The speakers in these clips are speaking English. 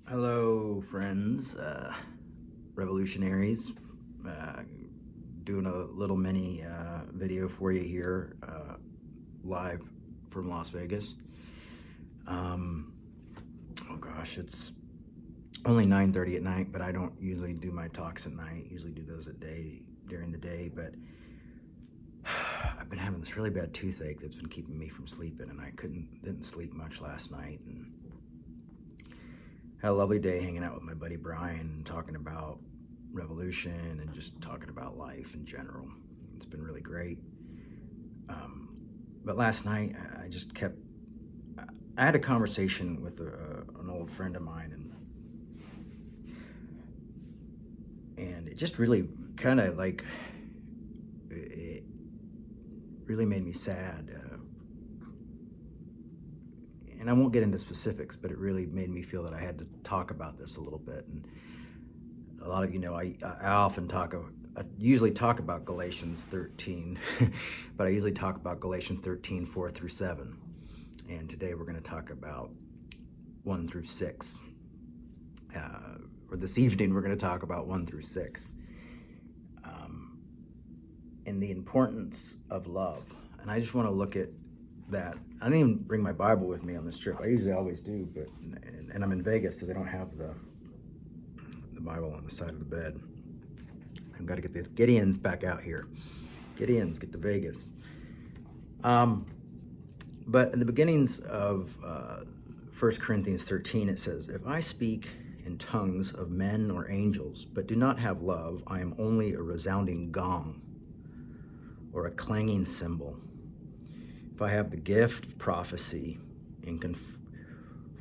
Hello, friends, revolutionaries. Uh, Doing a little mini video for you here, live from Las Vegas. Um, oh gosh, it's only 9:30 at night, but I don't usually do my talks at night. Usually do those during the day. But I've been having this really bad toothache that's been keeping me from sleeping, and I didn't sleep much last night, and had a lovely day hanging out with my buddy Brian, talking about revolution and just talking about life in general. It's been really great. Um, but last night, I just kept. I had a conversation with an old friend of mine, and it just really kind of like it really made me sad. And I won't get into specifics, but it really made me feel that I had to talk about this a little bit. And a lot of you know, I often I usually talk about Galatians 13, but I usually talk about Galatians 13, 4 through 7. And today we're going to talk about 1 through 6. Or this evening we're going to talk about 1 through 6. And the importance of love. And I just want to look at that. I didn't even bring my Bible with me on this trip. I usually always do, but and I'm in Vegas, so they don't have the Bible on the side of the bed. I've got to get the Gideons back out here. Gideons, get to Vegas. But in the beginnings of 1 Corinthians 13, it says, "If I speak in tongues of men or angels, but do not have love, I am only a resounding gong or a clanging cymbal. If I have the gift of prophecy and can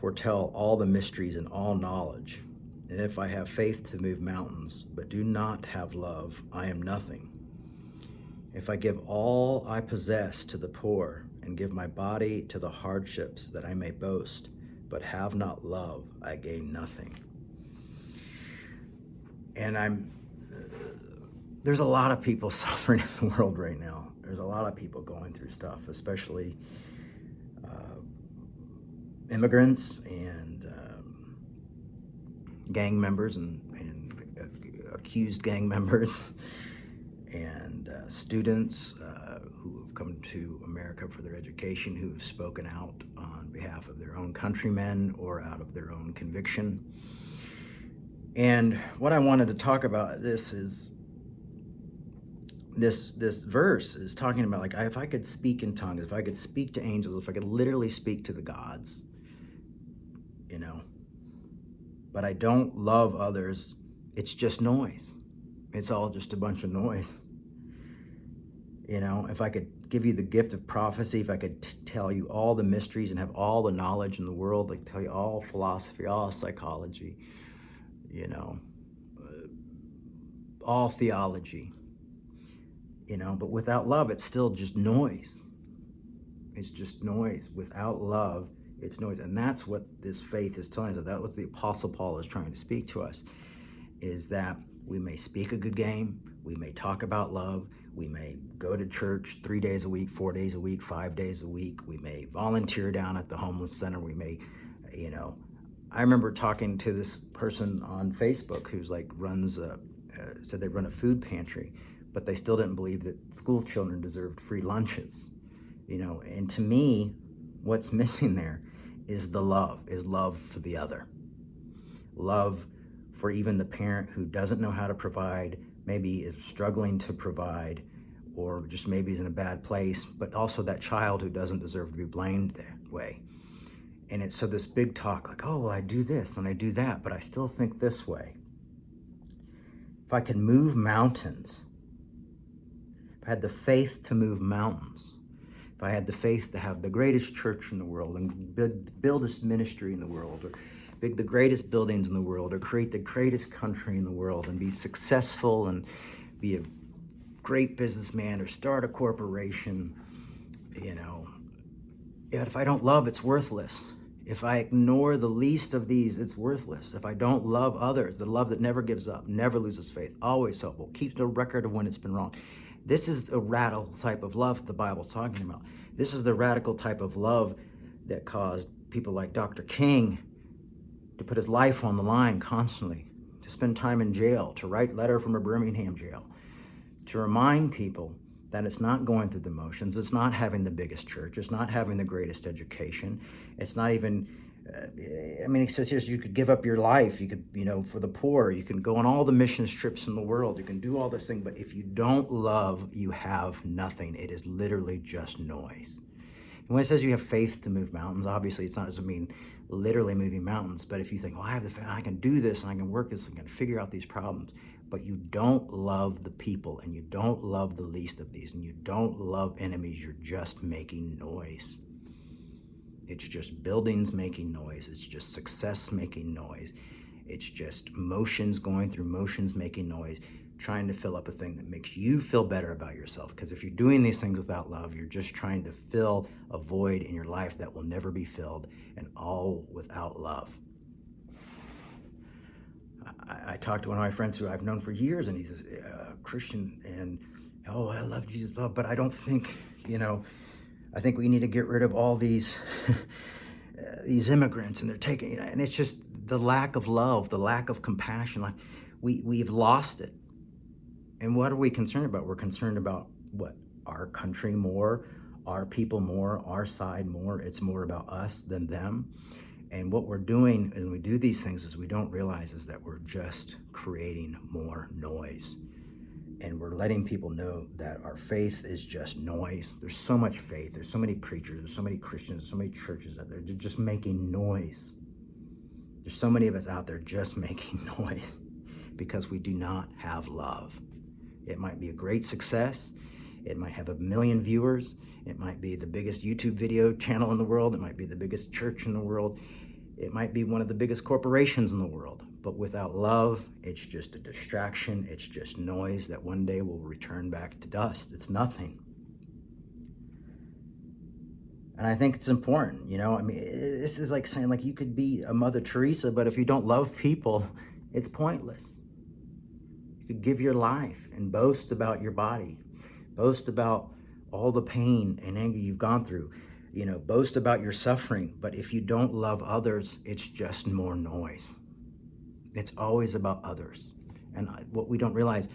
foretell all the mysteries and all knowledge, and if I have faith to move mountains, but do not have love, I am nothing. If I give all I possess to the poor and give my body to the hardships that I may boast, but have not love, I gain nothing." And there's a lot of people suffering in the world right now. There's a lot of people going through stuff, especially immigrants and gang members and accused gang members and students who have come to America for their education, who have spoken out on behalf of their own countrymen or out of their own conviction. And what I wanted to talk about this is this verse is talking about, like, if I could speak in tongues, if I could speak to angels, if I could literally speak to the gods, you know, but I don't love others, it's just noise. It's all just a bunch of noise. You know, if I could give you the gift of prophecy, if I could tell you all the mysteries and have all the knowledge in the world, like tell you all philosophy, all psychology, you know, all theology, you know, but without love, it's still just noise. It's just noise. Without love, it's noise. And that's what this faith is telling us. That's what the Apostle Paul is trying to speak to us, is that we may speak a good game, we may talk about love, we may go to church 3 days a week, 4 days a week, 5 days a week, we may volunteer down at the homeless center, we may, you know, I remember talking to this person on Facebook who's like said they run a food pantry, but they still didn't believe that school children deserved free lunches, you know. And to me, what's missing there is love for the other, love for even the parent who doesn't know how to provide, maybe is struggling to provide, or just maybe is in a bad place, but also that child who doesn't deserve to be blamed that way. And it's so this big talk like, oh, well, I do this and I do that, but I still think this way. If I could move mountains, if I had the faith to move mountains, if I had the faith to have the greatest church in the world and build this ministry in the world, or build the greatest buildings in the world, or create the greatest country in the world and be successful and be a great businessman or start a corporation, you know, if I don't love, it's worthless. If I ignore the least of these, it's worthless. If I don't love others, the love that never gives up, never loses faith, always helpful, keeps no record of when it's been wrong. This is a radical type of love the Bible's talking about. This is the radical type of love that caused people like Dr. King to put his life on the line constantly, to spend time in jail, to write letter from a Birmingham jail, to remind people that it's not going through the motions, it's not having the biggest church, it's not having the greatest education, it's not even, he says here, you could give up your life, you could, for the poor, you can go on all the mission trips in the world, you can do all this thing, but if you don't love, you have nothing. It is literally just noise. And when it says you have faith to move mountains, obviously it doesn't mean literally moving mountains, but if you think, well, I have the faith, I can do this, and I can work this, and I can figure out these problems, but you don't love the people, and you don't love the least of these, and you don't love enemies, you're just making noise. It's just buildings making noise. It's just success making noise. It's just motions going through motions making noise, trying to fill up a thing that makes you feel better about yourself. Because if you're doing these things without love, you're just trying to fill a void in your life that will never be filled, and all without love. I talked to one of my friends who I've known for years, and he's a Christian, and I love Jesus, but I don't think, I think we need to get rid of all these these immigrants, and they're taking, and it's just the lack of love, the lack of compassion. Like we've lost it. And what are we concerned about? We're concerned about what? Our country more, our people more, our side more. It's more about us than them. And what we're doing when we do these things is we don't realize is that we're just creating more noise. And we're letting people know that our faith is just noise. There's so much faith. There's so many preachers. There's so many Christians. There's so many churches out there. They're just making noise. There's so many of us out there just making noise because we do not have love. It might be a great success. It might have 1 million viewers. It might be the biggest YouTube video channel in the world. It might be the biggest church in the world. It might be one of the biggest corporations in the world. But without love, it's just a distraction. It's just noise that one day will return back to dust. It's nothing. And I think it's important, this is like saying, like, you could be a Mother Teresa, but if you don't love people, it's pointless. You could give your life and boast about your body, boast about all the pain and anger you've gone through, boast about your suffering. But if you don't love others, it's just more noise. It's always about others. And what we don't realize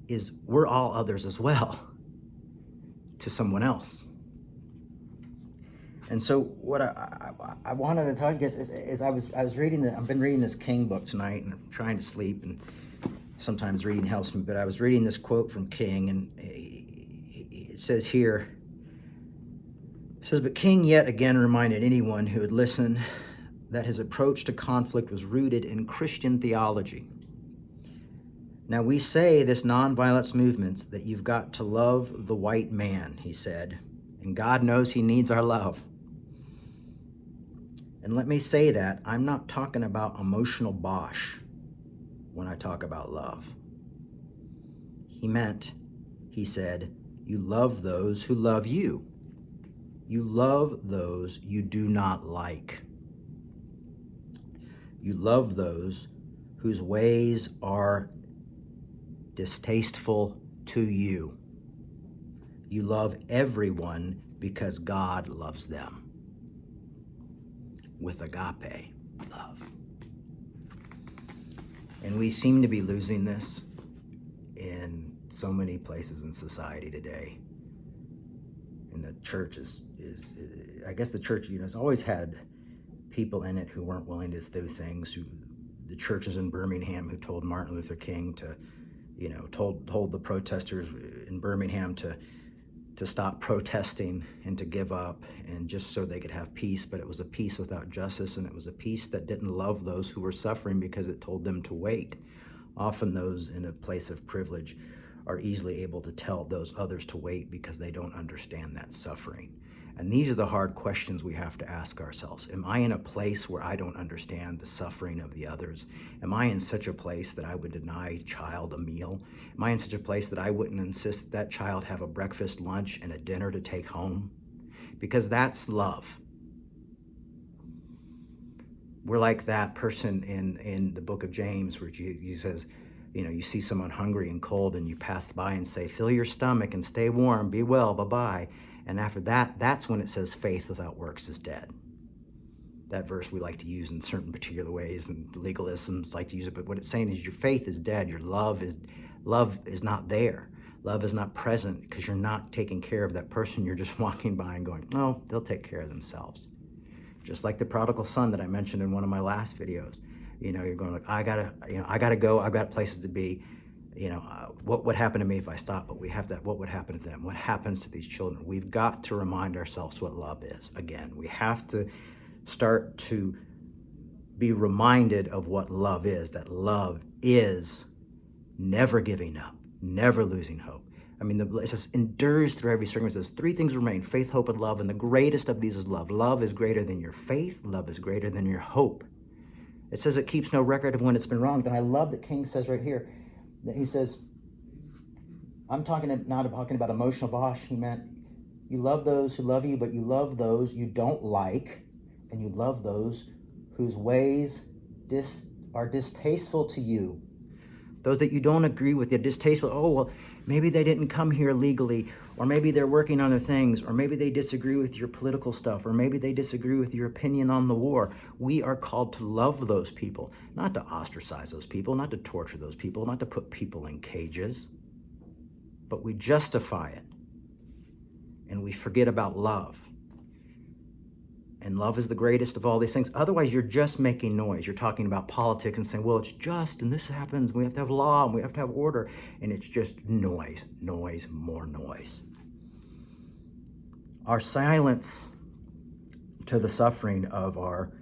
is we're all others as well to someone else. And so what I wanted to talk to you guys is I was reading I've been reading this King book tonight, and I'm trying to sleep, and sometimes reading helps me, but I was reading this quote from King, and it says here, it says, "But King yet again reminded anyone who would listen that his approach to conflict was rooted in Christian theology. Now we say this nonviolence movement that you've got to love the white man," he said, "and God knows he needs our love. And let me say that I'm not talking about emotional bosh when I talk about love. He said, you love those who love you. You love those you do not like. You love those whose ways are distasteful to you. You love everyone because God loves them with agape love." And we seem to be losing this in so many places in society today. And the church is I guess the church, has always had people in it who weren't willing to do things. The churches in Birmingham who told Martin Luther King to, told the protesters in Birmingham to stop protesting and to give up, and just so they could have peace. But it was a peace without justice, and it was a peace that didn't love those who were suffering because it told them to wait. Often those in a place of privilege are easily able to tell those others to wait because they don't understand that suffering. And these are the hard questions we have to ask ourselves. Am I in a place where I don't understand the suffering of the others? Am I in such a place that I would deny a child a meal? Am I in such a place that I wouldn't insist that child have a breakfast, lunch, and a dinner to take home? Because that's love. We're like that person in the book of James where he says, you see someone hungry and cold and you pass by and say, fill your stomach and stay warm, be well, bye-bye. And after that, that's when it says faith without works is dead. that verse we like to use in certain particular ways, and legalisms like to use it, but what it's saying is your faith is dead. Your love is not there. Love is not present because you're not taking care of that person. You're just walking by and going, no, they'll take care of themselves. Just like the prodigal son that I mentioned in one of my last videos. You're going like, I gotta go. I've got places to be. What would happen to me if I stop? But we have that. What would happen to them? What happens to these children? We've got to remind ourselves what love is. Again, we have to start to be reminded of what love is, that love is never giving up, never losing hope. I mean, it says endures through every circumstance. 3 things remain: faith, hope, and love. And the greatest of these is love. Love is greater than your faith. Love is greater than your hope. It says it keeps no record of when it's been wronged. And I love that King says right here, that he says, I'm not talking about emotional bosh. He meant you love those who love you, but you love those you don't like, and you love those whose ways are distasteful to you. Those that you don't agree with, you're distasteful. Oh, well, maybe they didn't come here legally, or maybe they're working on their things, or maybe they disagree with your political stuff, or maybe they disagree with your opinion on the war. We are called to love those people, not to ostracize those people, not to torture those people, not to put people in cages, but we justify it, and we forget about love. And love is the greatest of all these things. Otherwise, you're just making noise. You're talking about politics and saying, well, it's just, and this happens. We have to have law, and we have to have order. And it's just noise, noise, more noise. Our silence to the suffering of our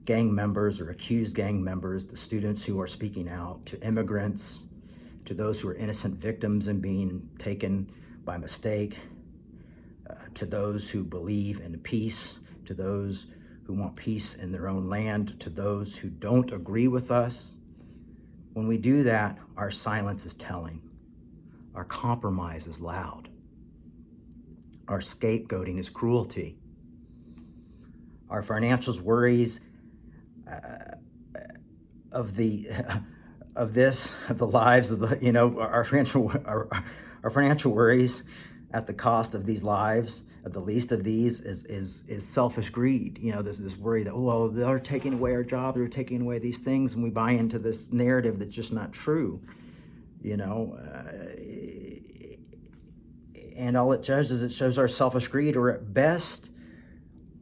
gang members or accused gang members, the students who are speaking out, to immigrants, to those who are innocent victims and being taken by mistake, to those who believe in peace, to those who want peace in their own land, to those who don't agree with us. When we do that, our silence is telling. Our compromise is loud. Our scapegoating is cruelty. Our financial worries of the lives of our financial worries at the cost of these lives, at the least of these, is selfish greed. This worry that, well, they're taking away our job, they're taking away these things, and we buy into this narrative that's just not true. And all it does is it shows our selfish greed, or at best,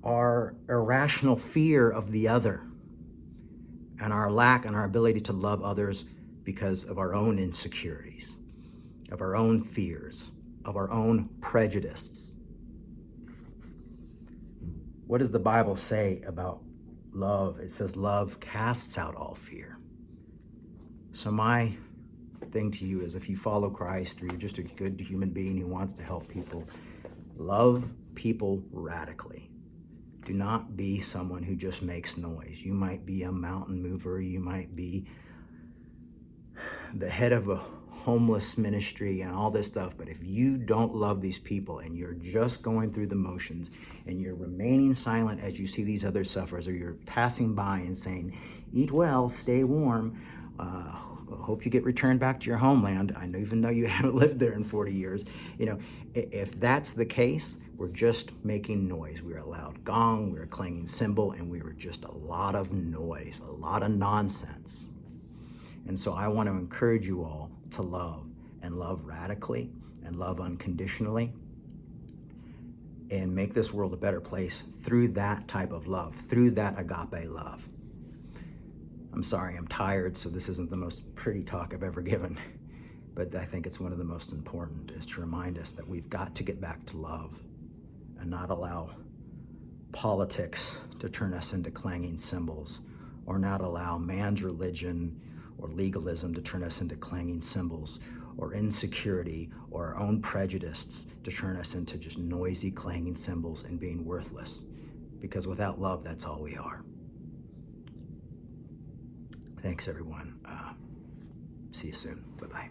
our irrational fear of the other, and our lack and our ability to love others because of our own insecurities, of our own fears, of our own prejudices. What does the Bible say about love? It says love casts out all fear. So my thing to you is, if you follow Christ, or you're just a good human being who wants to help people, love people radically. Do not be someone who just makes noise. You might be a mountain mover. You might be the head of a homeless ministry and all this stuff, but if you don't love these people and you're just going through the motions and you're remaining silent as you see these other sufferers, or you're passing by and saying, eat well, stay warm, hope you get returned back to your homeland, even though you haven't lived there in 40 years, if that's the case, we're just making noise. We're a loud gong, we're a clanging cymbal, and we were just a lot of noise, a lot of nonsense. And so I want to encourage you all to love, and love radically, and love unconditionally, and make this world a better place through that type of love, through that agape love. I'm sorry, I'm tired, so this isn't the most pretty talk I've ever given, but I think it's one of the most important, is to remind us that we've got to get back to love and not allow politics to turn us into clanging cymbals, or not allow man's religion or legalism to turn us into clanging cymbals, or insecurity or our own prejudices to turn us into just noisy clanging cymbals and being worthless. Because without love, that's all we are. Thanks, everyone. See you soon. Bye-bye.